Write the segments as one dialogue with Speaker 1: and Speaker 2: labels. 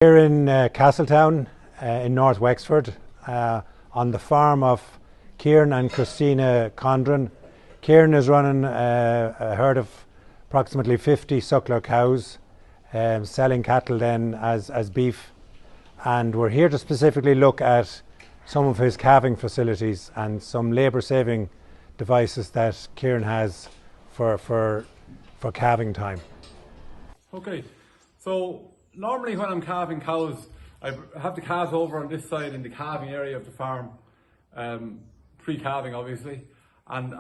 Speaker 1: Here in Castletown in North Wexford on the farm of Ciaran and Christina Condren. Ciaran is running a herd of approximately 50 suckler cows, selling cattle then as beef, and we're here to specifically look at some of his calving facilities and some labour saving devices that Ciaran has for calving time.
Speaker 2: Okay, so normally when I'm calving cows, I have the calves over on this side in the calving area of the farm, pre-calving obviously, and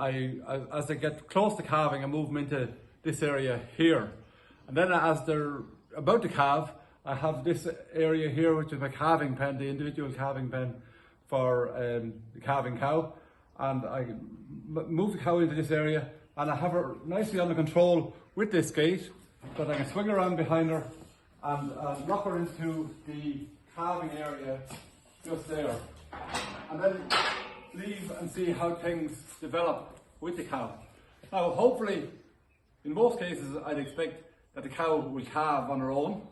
Speaker 2: as they get close to calving I move them into this area here, and then as they're about to calve I have this area here which is my calving pen, the individual calving pen for the calving cow, and I move the cow into this area and I have her nicely under control with this gate that I can swing around behind her and lock her into the calving area just there, and then leave and see how things develop with the cow. Now hopefully, in most cases I'd expect that the cow will calve on her own,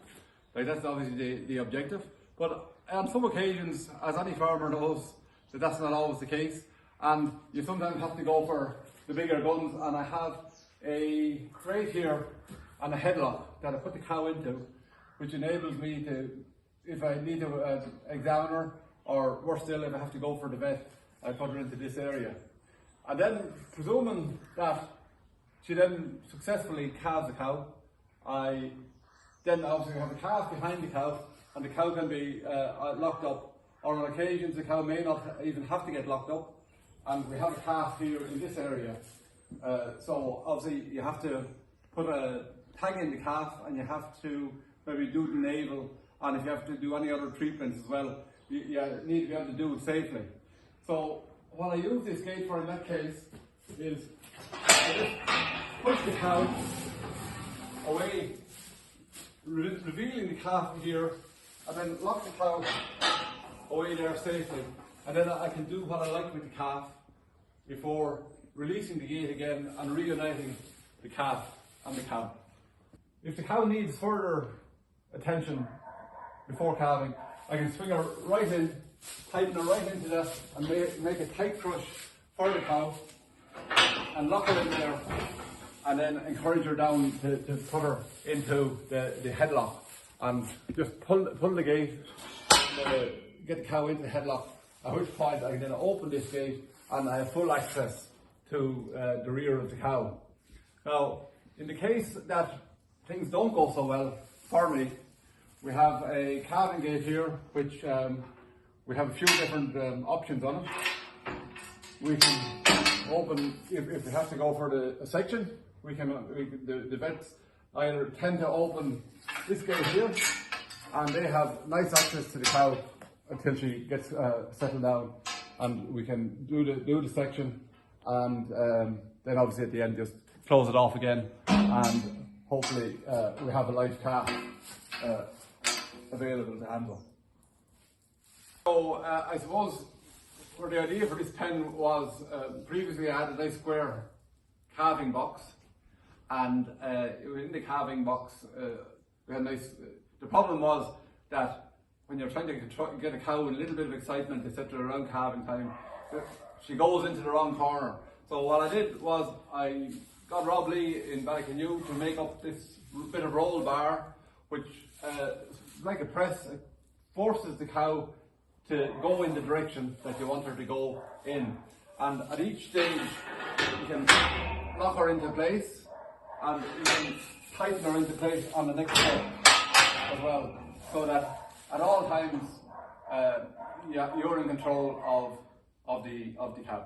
Speaker 2: like that's obviously the objective, but on some occasions, as any farmer knows, that that's not always the case, and you sometimes have to go for the bigger guns, and I have a crate here and a headlock that I put the cow into, which enables me to, if I need to examine her, or worse still, if I have to go for the vet, I put her into this area. And then, presuming that she then successfully calves the cow, I then obviously have a calf behind the cow, and the cow can be locked up, or on occasions the cow may not even have to get locked up, and we have a calf here in this area. So obviously you have to put a tag in the calf, and you have to maybe do the navel, and if you have to do any other treatments as well, you need to be able to do it safely. So what I use this gate for in that case is I just push the cow away, revealing the calf here, and then lock the cow away there safely, and then I can do what I like with the calf before releasing the gate again and reuniting the calf and the cow. If the cow needs further attention before calving, I can swing her right in, tighten her right into that, and make a tight crush for the cow, and lock her in there, and then encourage her down to put her into the headlock, and just pull the gate, get the cow into the headlock, at which point I can then open this gate and I have full access to the rear of the cow. Now, in the case that things don't go so well for me, we have a calving gate here, which we have a few different options on it. We can open, if we have to go for a section, the vets either tend to open this gate here, and they have nice access to the cow until she gets settled down, and we can do the section, and then obviously at the end just close it off again, and hopefully we have a live calf available to handle. So I suppose where the idea for this pen was, previously I had a nice square calving box, and in the calving box we had nice. The problem was that when you're trying to get a cow in a little bit of excitement, etc., around calving time, she goes into the wrong corner. So what I did was I got Rob Lee in Ballycanoe to make up this bit of roll bar, which like a press, it forces the cow to go in the direction that you want her to go in. And at each stage you can lock her into place, and you can tighten her into place on the next step as well, so that at all times you're in control of the cow.